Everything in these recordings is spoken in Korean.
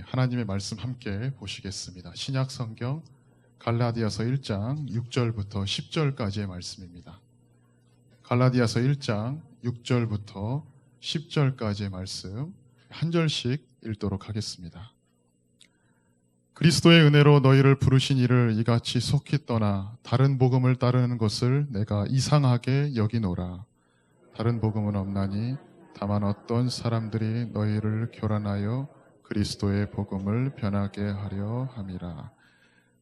하나님의 말씀 함께 보시겠습니다. 신약 성경 갈라디아서 1장 6절부터 10절까지의 말씀입니다. 갈라디아서 1장 6절부터 10절까지의 말씀 한 절씩 읽도록 하겠습니다. 그리스도의 은혜로 너희를 부르신 이를 이같이 속히 떠나 다른 복음을 따르는 것을 내가 이상하게 여기노라. 다른 복음은 없나니 다만 어떤 사람들이 너희를 교란하여 그리스도의 복음을 변하게 하려 함이라.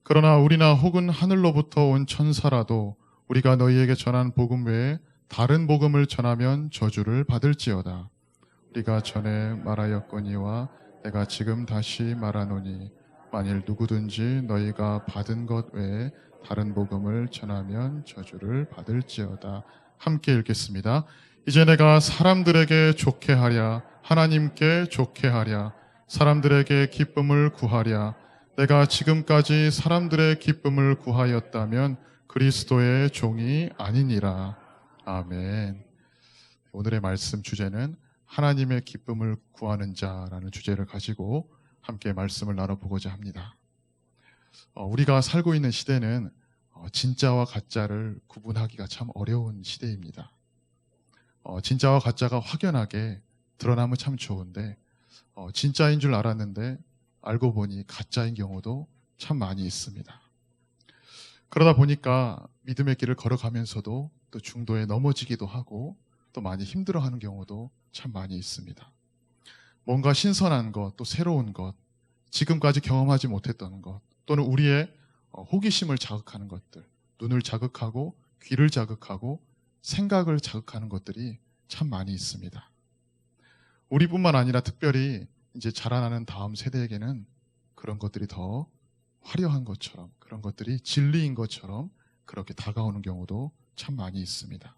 그러나 우리나 혹은 하늘로부터 온 천사라도 우리가 너희에게 전한 복음 외에 다른 복음을 전하면 저주를 받을지어다. 우리가 전에 말하였거니와 내가 지금 다시 말하노니 만일 누구든지 너희가 받은 것 외에 다른 복음을 전하면 저주를 받을지어다. 함께 읽겠습니다. 이제 내가 사람들에게 좋게 하랴, 하나님께 좋게 하랴, 사람들에게 기쁨을 구하랴. 내가 지금까지 사람들의 기쁨을 구하였다면 그리스도의 종이 아니니라. 아멘. 오늘의 말씀 주제는 하나님의 기쁨을 구하는 자라는 주제를 가지고 함께 말씀을 나눠보고자 합니다. 우리가 살고 있는 시대는 진짜와 가짜를 구분하기가 참 어려운 시대입니다. 진짜와 가짜가 확연하게 드러나면 참 좋은데 진짜인 줄 알았는데 알고 보니 가짜인 경우도 참 많이 있습니다. 그러다 보니까 믿음의 길을 걸어가면서도 또 중도에 넘어지기도 하고 또 많이 힘들어하는 경우도 참 많이 있습니다. 뭔가 신선한 것, 또 새로운 것, 지금까지 경험하지 못했던 것, 또는 우리의 호기심을 자극하는 것들, 눈을 자극하고 귀를 자극하고 생각을 자극하는 것들이 참 많이 있습니다. 우리뿐만 아니라 특별히 이제 자라나는 다음 세대에게는 그런 것들이 더 화려한 것처럼, 그런 것들이 진리인 것처럼 그렇게 다가오는 경우도 참 많이 있습니다.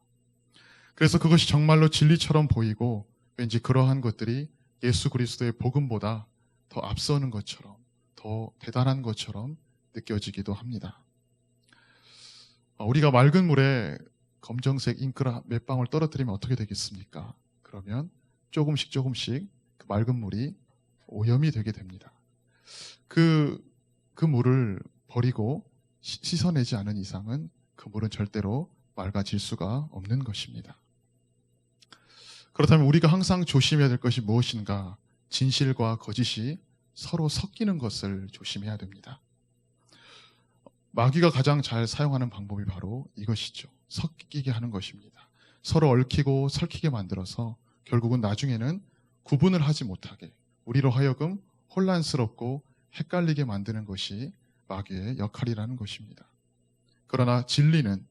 그래서 그것이 정말로 진리처럼 보이고 왠지 그러한 것들이 예수 그리스도의 복음보다 더 앞서는 것처럼, 더 대단한 것처럼 느껴지기도 합니다. 우리가 맑은 물에 검정색 잉크를 몇 방울 떨어뜨리면 어떻게 되겠습니까? 그러면 조금씩 그 맑은 물이 오염이 되게 됩니다. 그 물을 버리고 씻어내지 않은 이상은 그 물은 절대로 맑아질 수가 없는 것입니다. 그렇다면 우리가 항상 조심해야 될 것이 무엇인가? 진실과 거짓이 서로 섞이는 것을 조심해야 됩니다. 마귀가 가장 잘 사용하는 방법이 바로 이것이죠. 섞이게 하는 것입니다. 서로 얽히고 설키게 만들어서 결국은 나중에는 구분을 하지 못하게, 우리로 하여금 혼란스럽고 헷갈리게 만드는 것이 마귀의 역할이라는 것입니다. 그러나 진리는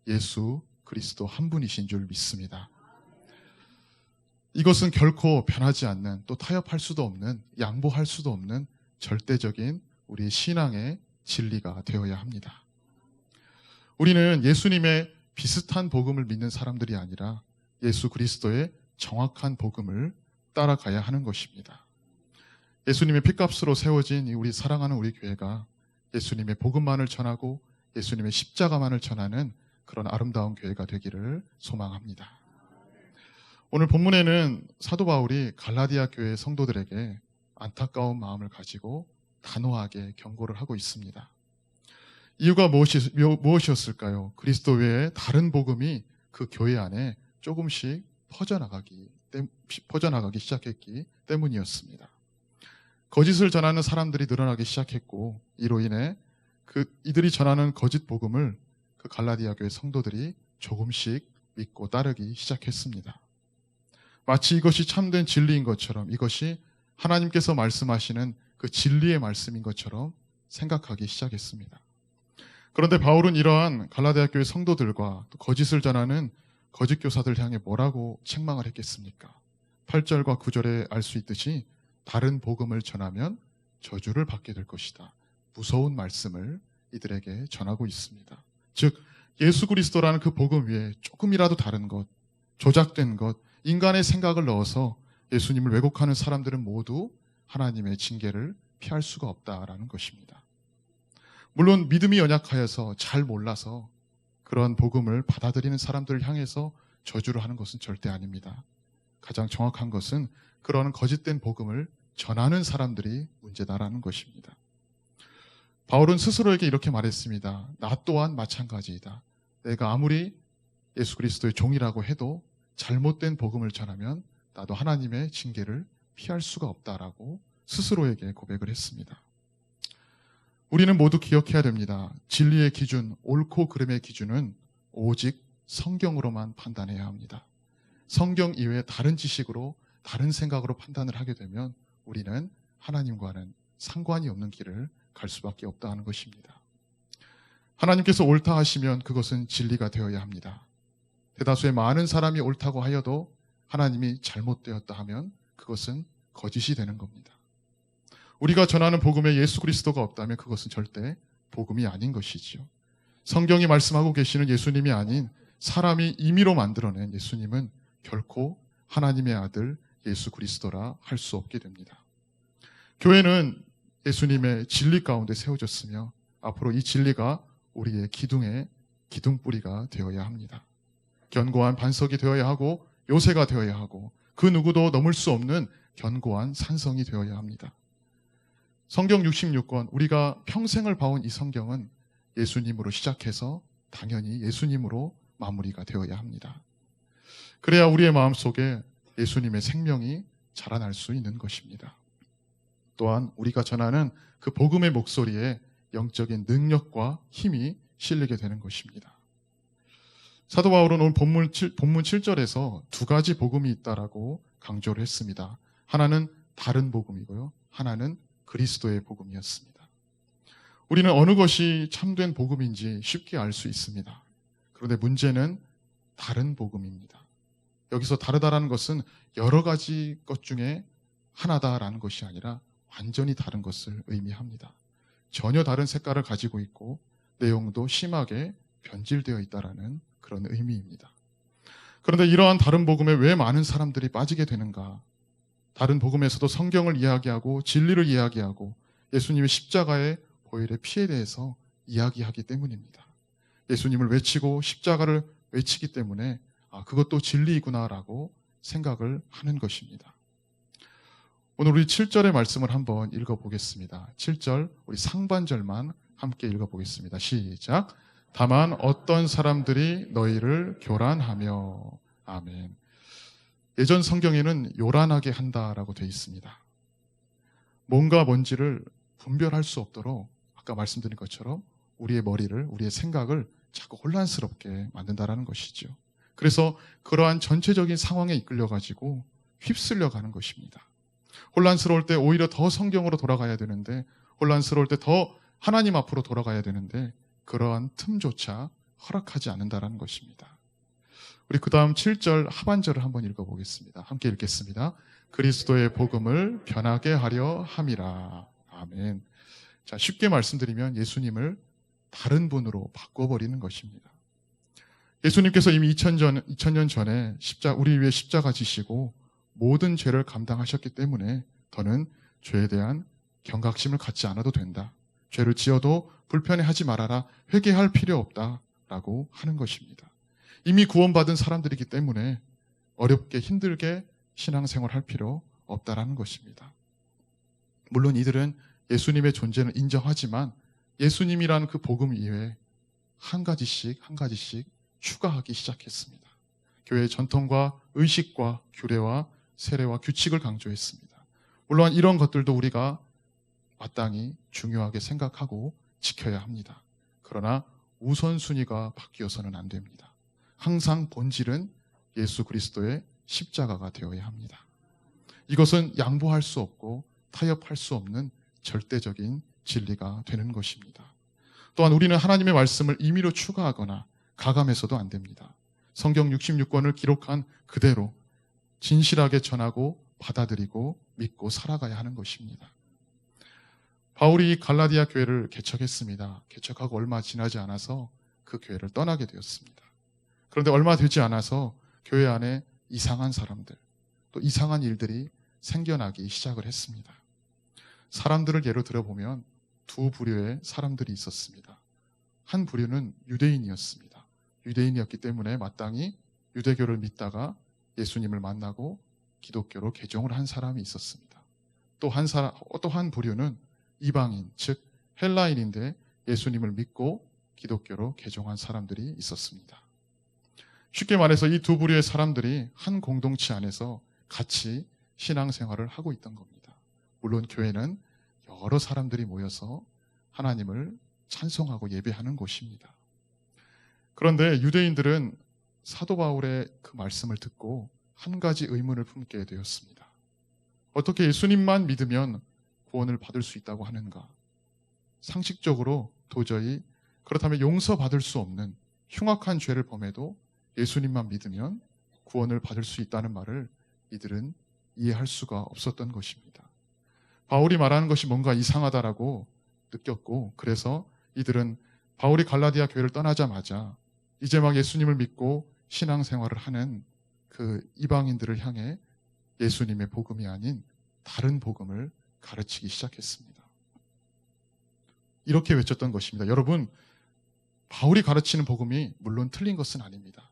예수 그리스도 한 분이신 줄 믿습니다. 이것은 결코 변하지 않는, 또 타협할 수도 없는, 양보할 수도 없는 절대적인 우리 신앙의 진리가 되어야 합니다. 우리는 예수님의 비슷한 복음을 믿는 사람들이 아니라 예수 그리스도의 정확한 복음을 따라가야 하는 것입니다. 예수님의 핏값으로 세워진 우리 사랑하는 우리 교회가 예수님의 복음만을 전하고 예수님의 십자가만을 전하는 그런 아름다운 교회가 되기를 소망합니다. 오늘 본문에는 사도 바울이 갈라디아 교회 성도들에게 안타까운 마음을 가지고 단호하게 경고를 하고 있습니다. 이유가 무엇이었을까요? 그리스도 외에 다른 복음이 그 교회 안에 조금씩 퍼져나가기 시작했기 때문이었습니다. 거짓을 전하는 사람들이 늘어나기 시작했고 이로 인해 이들이 전하는 거짓 복음을 그 갈라디아 교회 성도들이 조금씩 믿고 따르기 시작했습니다. 마치 이것이 참된 진리인 것처럼, 이것이 하나님께서 말씀하시는 그 진리의 말씀인 것처럼 생각하기 시작했습니다. 그런데 바울은 이러한 갈라디아 교회 성도들과 또 거짓을 전하는 거짓 교사들 향해 뭐라고 책망을 했겠습니까? 8절과 9절에 알 수 있듯이 다른 복음을 전하면 저주를 받게 될 것이다. 무서운 말씀을 이들에게 전하고 있습니다. 즉 예수 그리스도라는 그 복음 위에 조금이라도 다른 것, 조작된 것, 인간의 생각을 넣어서 예수님을 왜곡하는 사람들은 모두 하나님의 징계를 피할 수가 없다라는 것입니다. 물론 믿음이 연약하여서 잘 몰라서 그런 복음을 받아들이는 사람들을 향해서 저주를 하는 것은 절대 아닙니다. 가장 정확한 것은 그런 거짓된 복음을 전하는 사람들이 문제다라는 것입니다. 바울은 스스로에게 이렇게 말했습니다. 나 또한 마찬가지이다. 내가 아무리 예수 그리스도의 종이라고 해도 잘못된 복음을 전하면 나도 하나님의 징계를 피할 수가 없다라고 스스로에게 고백을 했습니다. 우리는 모두 기억해야 됩니다. 진리의 기준, 옳고 그름의 기준은 오직 성경으로만 판단해야 합니다. 성경 이외에 다른 지식으로, 다른 생각으로 판단을 하게 되면 우리는 하나님과는 상관이 없는 길을 갈 수밖에 없다 하는 것입니다. 하나님께서 옳다 하시면 그것은 진리가 되어야 합니다. 대다수의 많은 사람이 옳다고 하여도 하나님이 잘못되었다 하면 그것은 거짓이 되는 겁니다. 우리가 전하는 복음에 예수 그리스도가 없다면 그것은 절대 복음이 아닌 것이지요. 성경이 말씀하고 계시는 예수님이 아닌 사람이 임의로 만들어낸 예수님은 결코 하나님의 아들 예수 그리스도라 할 수 없게 됩니다. 교회는 예수님의 진리 가운데 세워졌으며 앞으로 이 진리가 우리의 기둥의 기둥뿌리가 되어야 합니다. 견고한 반석이 되어야 하고 요새가 되어야 하고 그 누구도 넘을 수 없는 견고한 산성이 되어야 합니다. 성경 66권, 우리가 평생을 봐온 이 성경은 예수님으로 시작해서 당연히 예수님으로 마무리가 되어야 합니다. 그래야 우리의 마음속에 예수님의 생명이 자라날 수 있는 것입니다. 또한 우리가 전하는 그 복음의 목소리에 영적인 능력과 힘이 실리게 되는 것입니다. 사도 바울은 오늘 본문 7절에서 두 가지 복음이 있다라고 강조를 했습니다. 하나는 다른 복음이고요. 하나는 그리스도의 복음이었습니다. 우리는 어느 것이 참된 복음인지 쉽게 알 수 있습니다. 그런데 문제는 다른 복음입니다. 여기서 다르다라는 것은 여러 가지 것 중에 하나다라는 것이 아니라 완전히 다른 것을 의미합니다. 전혀 다른 색깔을 가지고 있고 내용도 심하게 변질되어 있다라는 그런 의미입니다. 그런데 이러한 다른 복음에 왜 많은 사람들이 빠지게 되는가? 다른 복음에서도 성경을 이야기하고 진리를 이야기하고 예수님의 십자가의 보혈의 피에 대해서 이야기하기 때문입니다. 예수님을 외치고 십자가를 외치기 때문에 그것도 진리이구나라고 생각을 하는 것입니다. 오늘 우리 7절의 말씀을 한번 읽어보겠습니다. 7절 우리 상반절만 함께 읽어보겠습니다. 시작. 다만 어떤 사람들이 너희를 교란하며. 아멘. 예전 성경에는 요란하게 한다라고 되어 있습니다. 뭔가 뭔지를 분별할 수 없도록 아까 말씀드린 것처럼 우리의 머리를, 우리의 생각을 자꾸 혼란스럽게 만든다라는 것이죠. 그래서 그러한 전체적인 상황에 이끌려가지고 휩쓸려가는 것입니다. 혼란스러울 때 오히려 더 성경으로 돌아가야 되는데, 혼란스러울 때 더 하나님 앞으로 돌아가야 되는데 그러한 틈조차 허락하지 않는다라는 것입니다. 우리 그 다음 7절 하반절을 한번 읽어보겠습니다. 함께 읽겠습니다. 그리스도의 복음을 변하게 하려 함이라. 아멘. 자, 쉽게 말씀드리면 예수님을 다른 분으로 바꿔버리는 것입니다. 예수님께서 이미 2000년 전에 우리 위해 십자가 지시고 모든 죄를 감당하셨기 때문에 더는 죄에 대한 경각심을 갖지 않아도 된다. 죄를 지어도 불편해하지 말아라. 회개할 필요 없다라고 하는 것입니다. 이미 구원받은 사람들이기 때문에 어렵게 힘들게 신앙생활할 필요 없다라는 것입니다. 물론 이들은 예수님의 존재는 인정하지만 예수님이라는 그 복음 이외에 한 가지씩 추가하기 시작했습니다. 교회의 전통과 의식과 규례와 세례와 규칙을 강조했습니다. 물론 이런 것들도 우리가 마땅히 중요하게 생각하고 지켜야 합니다. 그러나 우선순위가 바뀌어서는 안 됩니다. 항상 본질은 예수 그리스도의 십자가가 되어야 합니다. 이것은 양보할 수 없고 타협할 수 없는 절대적인 진리가 되는 것입니다. 또한 우리는 하나님의 말씀을 임의로 추가하거나 가감해서도 안 됩니다. 성경 66권을 기록한 그대로 진실하게 전하고 받아들이고 믿고 살아가야 하는 것입니다. 바울이 갈라디아 교회를 개척했습니다. 개척하고 얼마 지나지 않아서 그 교회를 떠나게 되었습니다. 그런데 얼마 되지 않아서 교회 안에 이상한 사람들, 또 이상한 일들이 생겨나기 시작을 했습니다. 사람들을 예로 들어보면 두 부류의 사람들이 있었습니다. 한 부류는 유대인이었습니다. 유대인이었기 때문에 마땅히 유대교를 믿다가 예수님을 만나고 기독교로 개종을 한 사람이 있었습니다. 또 한 부류는 이방인, 즉 헬라인인데 예수님을 믿고 기독교로 개종한 사람들이 있었습니다. 쉽게 말해서 이 두 부류의 사람들이 한 공동체 안에서 같이 신앙생활을 하고 있던 겁니다. 물론 교회는 여러 사람들이 모여서 하나님을 찬송하고 예배하는 곳입니다. 그런데 유대인들은 사도 바울의 그 말씀을 듣고 한 가지 의문을 품게 되었습니다. 어떻게 예수님만 믿으면 구원을 받을 수 있다고 하는가? 상식적으로 도저히 그렇다면 용서받을 수 없는 흉악한 죄를 범해도 예수님만 믿으면 구원을 받을 수 있다는 말을 이들은 이해할 수가 없었던 것입니다. 바울이 말하는 것이 뭔가 이상하다라고 느꼈고, 그래서 이들은 바울이 갈라디아 교회를 떠나자마자 이제 막 예수님을 믿고 신앙생활을 하는 그 이방인들을 향해 예수님의 복음이 아닌 다른 복음을 가르치기 시작했습니다. 이렇게 외쳤던 것입니다. 여러분, 바울이 가르치는 복음이 물론 틀린 것은 아닙니다.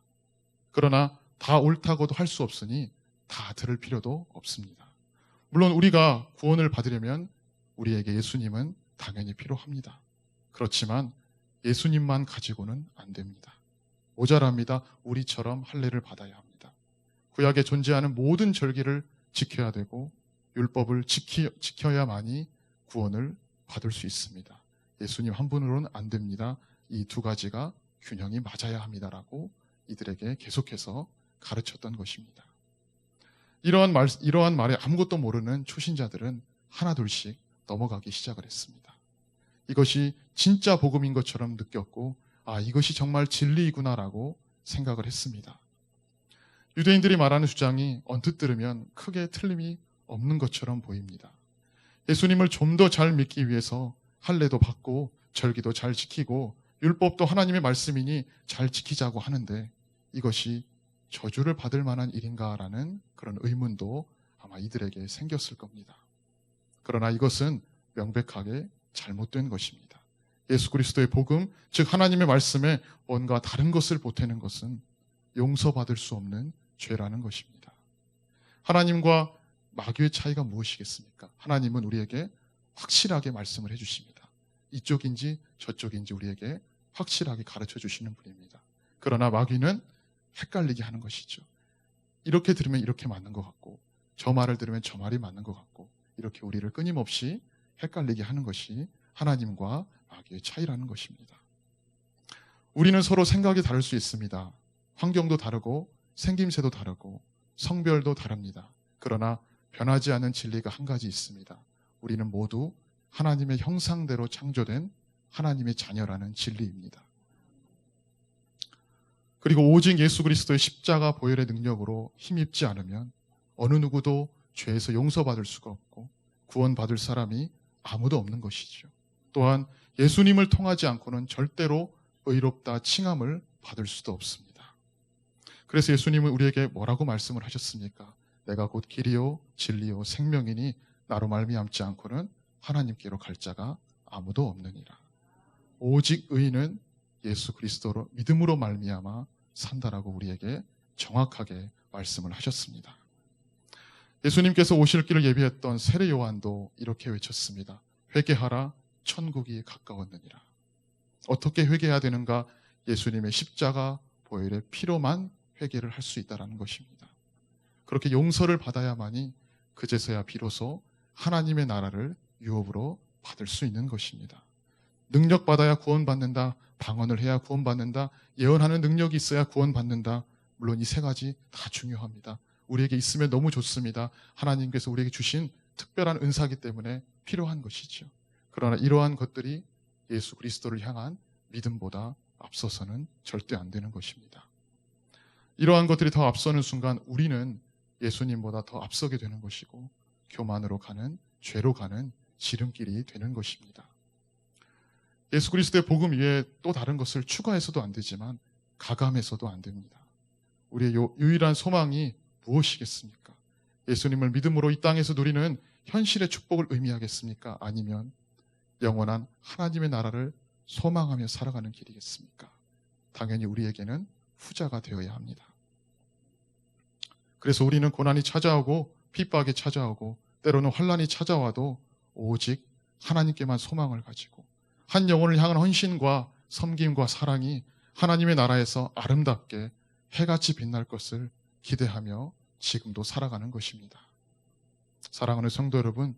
그러나 다 옳다고도 할 수 없으니 다 들을 필요도 없습니다. 물론 우리가 구원을 받으려면 우리에게 예수님은 당연히 필요합니다. 그렇지만 예수님만 가지고는 안 됩니다. 모자랍니다. 우리처럼 할례를 받아야 합니다. 구약에 존재하는 모든 절기를 지켜야 되고 율법을 지켜야만이 구원을 받을 수 있습니다. 예수님 한 분으로는 안 됩니다. 이 두 가지가 균형이 맞아야 합니다라고 이들에게 계속해서 가르쳤던 것입니다. 이러한 말에 아무것도 모르는 초신자들은 하나둘씩 넘어가기 시작을 했습니다. 이것이 진짜 복음인 것처럼 느꼈고, 이것이 정말 진리이구나라고 생각을 했습니다. 유대인들이 말하는 주장이 언뜻 들으면 크게 틀림이 없는 것처럼 보입니다. 예수님을 좀 더 잘 믿기 위해서 할례도 받고 절기도 잘 지키고 율법도 하나님의 말씀이니 잘 지키자고 하는데 이것이 저주를 받을 만한 일인가라는 그런 의문도 아마 이들에게 생겼을 겁니다. 그러나 이것은 명백하게 잘못된 것입니다. 예수 그리스도의 복음, 즉 하나님의 말씀에 뭔가 다른 것을 보태는 것은 용서받을 수 없는 죄라는 것입니다. 하나님과 마귀의 차이가 무엇이겠습니까? 하나님은 우리에게 확실하게 말씀을 해주십니다. 이쪽인지 저쪽인지 우리에게 확실하게 가르쳐 주시는 분입니다. 그러나 마귀는 헷갈리게 하는 것이죠. 이렇게 들으면 이렇게 맞는 것 같고 저 말을 들으면 저 말이 맞는 것 같고 이렇게 우리를 끊임없이 헷갈리게 하는 것이 하나님과 마귀의 차이라는 것입니다. 우리는 서로 생각이 다를 수 있습니다. 환경도 다르고 생김새도 다르고 성별도 다릅니다. 그러나 변하지 않는 진리가 한 가지 있습니다. 우리는 모두 하나님의 형상대로 창조된 하나님의 자녀라는 진리입니다. 그리고 오직 예수 그리스도의 십자가 보혈의 능력으로 힘입지 않으면 어느 누구도 죄에서 용서받을 수가 없고 구원받을 사람이 아무도 없는 것이죠. 또한 예수님을 통하지 않고는 절대로 의롭다 칭함을 받을 수도 없습니다. 그래서 예수님은 우리에게 뭐라고 말씀을 하셨습니까? 내가 곧 길이요 진리요 생명이니 나로 말미암지 않고는 하나님께로 갈 자가 아무도 없느니라. 오직 의인은 예수 그리스도로 믿음으로 말미암아 산다라고 우리에게 정확하게 말씀을 하셨습니다. 예수님께서 오실 길을 예비했던 세례 요한도 이렇게 외쳤습니다. 회개하라 천국이 가까웠느니라. 어떻게 회개해야 되는가? 예수님의 십자가 보혈의 피로만 회개를 할 수 있다는 것입니다. 그렇게 용서를 받아야만이 그제서야 비로소 하나님의 나라를 유업으로 받을 수 있는 것입니다. 능력받아야 구원받는다. 방언을 해야 구원받는다. 예언하는 능력이 있어야 구원받는다. 물론 이 세 가지 다 중요합니다. 우리에게 있으면 너무 좋습니다. 하나님께서 우리에게 주신 특별한 은사이기 때문에 필요한 것이죠. 그러나 이러한 것들이 예수 그리스도를 향한 믿음보다 앞서서는 절대 안 되는 것입니다. 이러한 것들이 더 앞서는 순간 우리는 예수님보다 더 앞서게 되는 것이고 교만으로 가는, 죄로 가는 지름길이 되는 것입니다. 예수 그리스도의 복음 위에 또 다른 것을 추가해서도 안 되지만 가감해서도 안 됩니다. 우리의 유일한 소망이 무엇이겠습니까? 예수님을 믿음으로 이 땅에서 누리는 현실의 축복을 의미하겠습니까? 아니면 영원한 하나님의 나라를 소망하며 살아가는 길이겠습니까? 당연히 우리에게는 후자가 되어야 합니다. 그래서 우리는 고난이 찾아오고 핍박이 찾아오고 때로는 환난이 찾아와도 오직 하나님께만 소망을 가지고 한 영혼을 향한 헌신과 섬김과 사랑이 하나님의 나라에서 아름답게 해같이 빛날 것을 기대하며 지금도 살아가는 것입니다. 사랑하는 성도 여러분,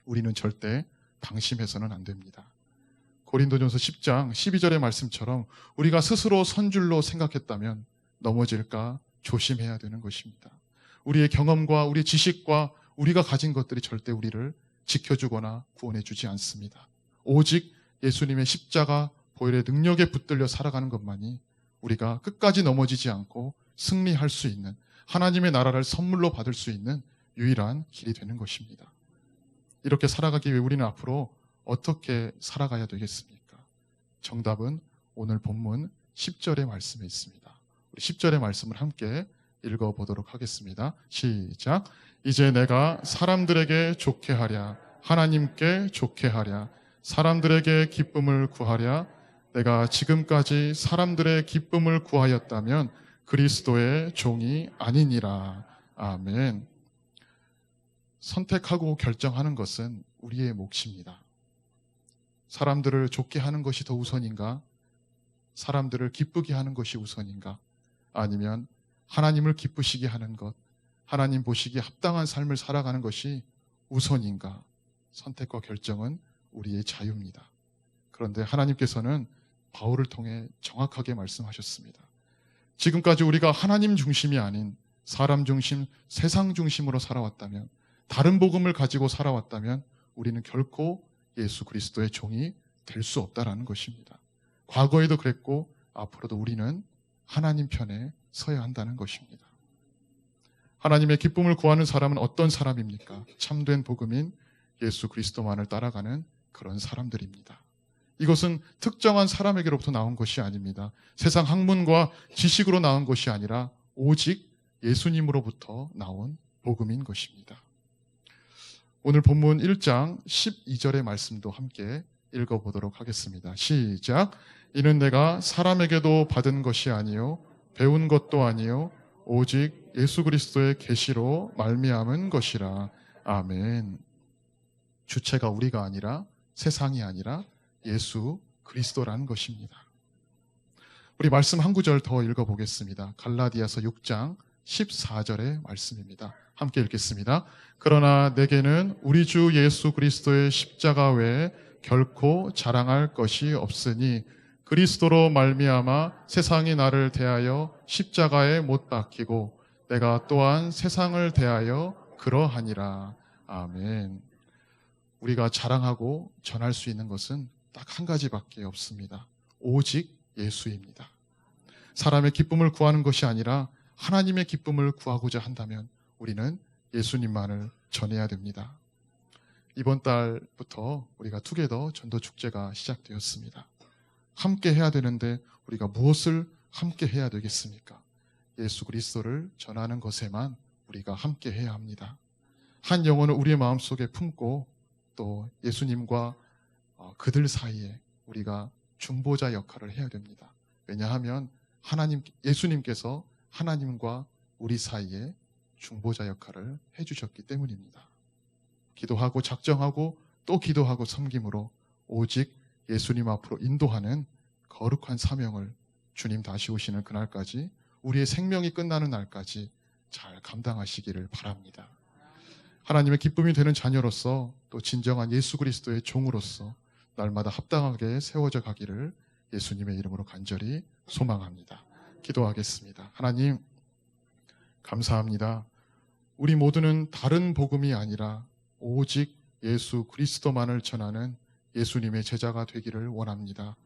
우리는 절대 방심해서는 안 됩니다. 고린도전서 10장 12절의 말씀처럼 우리가 스스로 선줄로 생각했다면 넘어질까 조심해야 되는 것입니다. 우리의 경험과 우리의 지식과 우리가 가진 것들이 절대 우리를 지켜주거나 구원해주지 않습니다. 오직 예수님의 십자가 보혈의 능력에 붙들려 살아가는 것만이 우리가 끝까지 넘어지지 않고 승리할 수 있는, 하나님의 나라를 선물로 받을 수 있는 유일한 길이 되는 것입니다. 이렇게 살아가기 위해 우리는 앞으로 어떻게 살아가야 되겠습니까? 정답은 오늘 본문 10절의 말씀에 있습니다. 우리 10절의 말씀을 함께 읽어보도록 하겠습니다. 시작. 이제 내가 사람들에게 좋게 하랴, 하나님께 좋게 하랴, 사람들에게 기쁨을 구하랴. 내가 지금까지 사람들의 기쁨을 구하였다면 그리스도의 종이 아니니라. 아멘. 선택하고 결정하는 것은 우리의 몫입니다. 사람들을 좋게 하는 것이 더 우선인가? 사람들을 기쁘게 하는 것이 우선인가? 아니면 하나님을 기쁘시게 하는 것, 하나님 보시기에 합당한 삶을 살아가는 것이 우선인가? 선택과 결정은 우리의 자유입니다. 그런데 하나님께서는 바울을 통해 정확하게 말씀하셨습니다. 지금까지 우리가 하나님 중심이 아닌 사람 중심, 세상 중심으로 살아왔다면, 다른 복음을 가지고 살아왔다면 우리는 결코 예수 그리스도의 종이 될 수 없다라는 것입니다. 과거에도 그랬고 앞으로도 우리는 하나님 편에 서야 한다는 것입니다. 하나님의 기쁨을 구하는 사람은 어떤 사람입니까? 참된 복음인 예수 그리스도만을 따라가는 그런 사람들입니다. 이것은 특정한 사람에게로부터 나온 것이 아닙니다. 세상 학문과 지식으로 나온 것이 아니라 오직 예수님으로부터 나온 복음인 것입니다. 오늘 본문 1장 12절의 말씀도 함께 읽어보도록 하겠습니다. 시작. 이는 내가 사람에게도 받은 것이 아니요 배운 것도 아니요 오직 예수 그리스도의 계시로 말미암은 것이라. 아멘. 주체가 우리가 아니라 세상이 아니라 예수 그리스도라는 것입니다. 우리 말씀 한 구절 더 읽어보겠습니다. 갈라디아서 6장 14절의 말씀입니다. 함께 읽겠습니다. 그러나 내게는 우리 주 예수 그리스도의 십자가 외에 결코 자랑할 것이 없으니 그리스도로 말미암아 세상이 나를 대하여 십자가에 못 박히고 내가 또한 세상을 대하여 그러하니라. 아멘. 우리가 자랑하고 전할 수 있는 것은 딱 한 가지밖에 없습니다. 오직 예수입니다. 사람의 기쁨을 구하는 것이 아니라 하나님의 기쁨을 구하고자 한다면 우리는 예수님만을 전해야 됩니다. 이번 달부터 우리가 투게더 전도 축제가 시작되었습니다. 함께 해야 되는데 우리가 무엇을 함께 해야 되겠습니까? 예수 그리스도를 전하는 것에만 우리가 함께 해야 합니다. 한 영혼을 우리의 마음속에 품고 또 예수님과 그들 사이에 우리가 중보자 역할을 해야 됩니다. 왜냐하면 예수님께서 하나님과 우리 사이에 중보자 역할을 해주셨기 때문입니다. 기도하고 작정하고 또 기도하고 섬김으로 오직 예수님 앞으로 인도하는 거룩한 사명을 주님 다시 오시는 그날까지 우리의 생명이 끝나는 날까지 잘 감당하시기를 바랍니다. 하나님의 기쁨이 되는 자녀로서 또 진정한 예수 그리스도의 종으로서 날마다 합당하게 세워져 가기를 예수님의 이름으로 간절히 소망합니다. 기도하겠습니다. 하나님 감사합니다. 우리 모두는 다른 복음이 아니라 오직 예수 그리스도만을 전하는 예수님의 제자가 되기를 원합니다.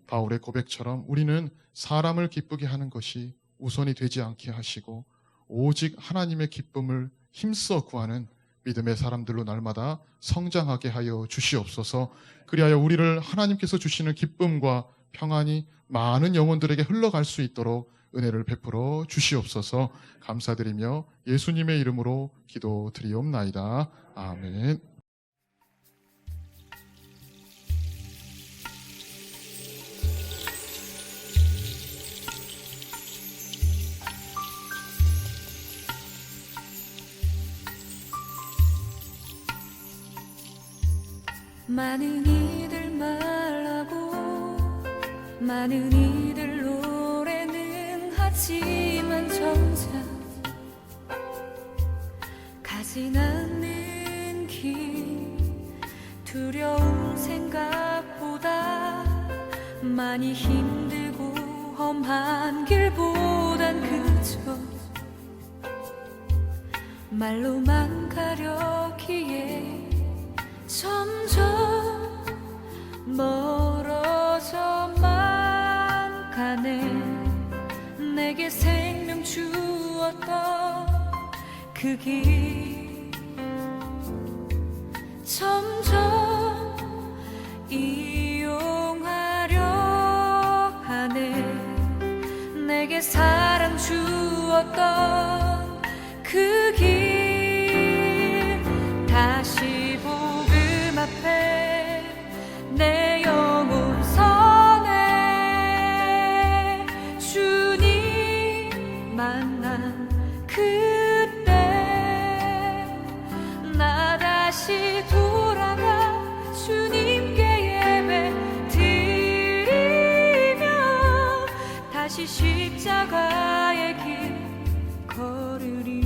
바울의 고백처럼 우리는 사람을 기쁘게 하는 것이 우선이 되지 않게 하시고 오직 하나님의 기쁨을 힘써 구하는 믿음의 사람들로 날마다 성장하게 하여 주시옵소서. 그리하여 우리를 하나님께서 주시는 기쁨과 평안이 많은 영혼들에게 흘러갈 수 있도록 은혜를 베풀어 주시옵소서. 감사드리며 예수님의 이름으로 기도드리옵나이다. 아멘. 많은 이들 말하고 많은 이들 노래는 하지만 정작 가진 않는 길 두려운 생각보다 많이 힘들고 험한 길보단 그저 말로만 가려기에 점점 멀어져만 가네. 내게 생명 주었던 그 길 점점 이용하려 하네. 내게 사랑 주었던 그 길 다시 복음 앞에 내 영혼 서네. 주님 만난 그때 나 다시 돌아가 주님께 예배 드리며 다시 십자가의 길 걸으리.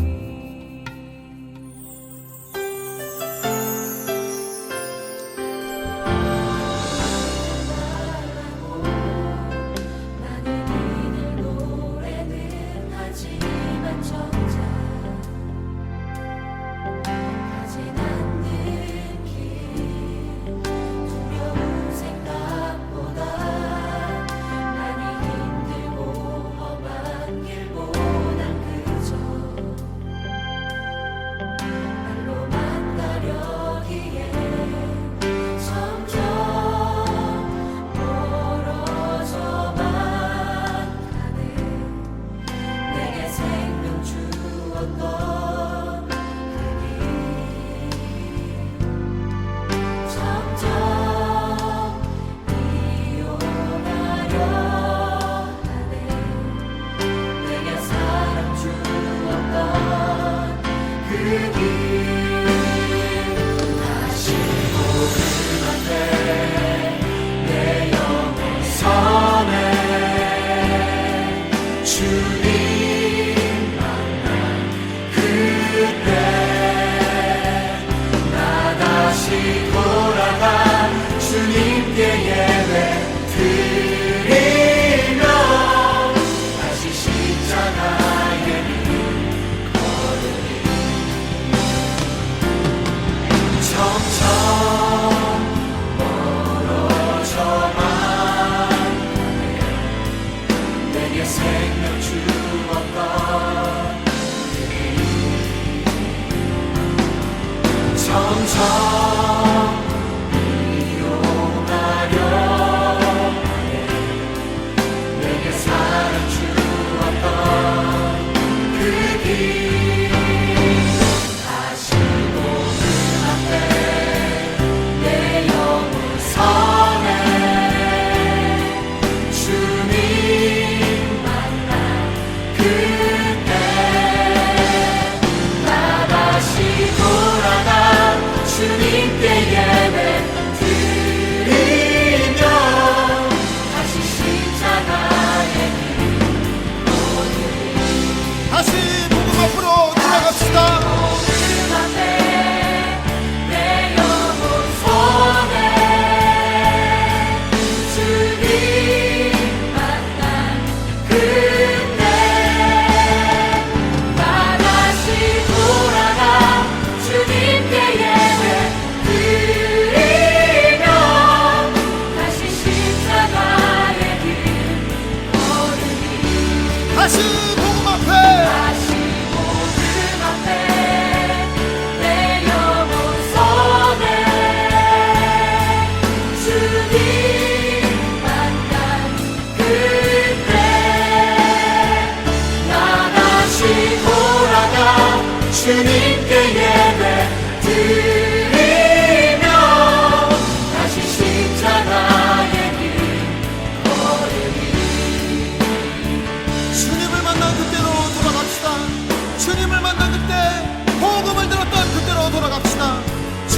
주님께 예배 드리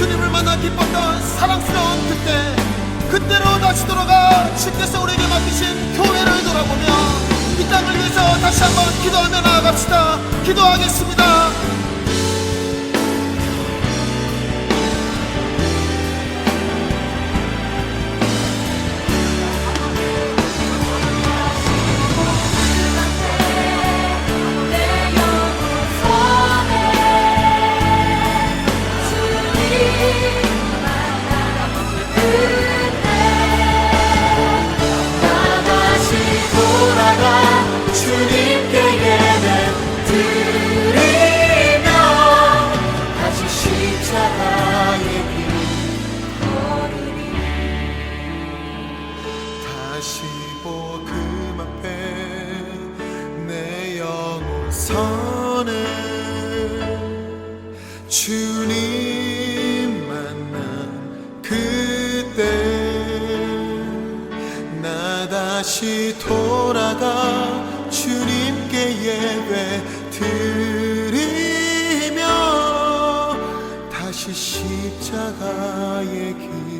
주님을 만나 기뻤던 사랑스러운 그때로 다시 돌아가 주께서 우리에게 맡기신 교회를 돌아보며 이 땅을 위해서 다시 한번 기도하며 나아갑시다. 기도하겠습니다. 내 영혼선에 주님 만나볼 그때 나 다시 돌아가 주님께 예배 드리며 다시 십자가의 길 걸으리. 다시 복음 앞에 내 영혼선에 주님 만난 그때 나 다시 돌아가 주님께 예배 드리며 다시 십자가의 길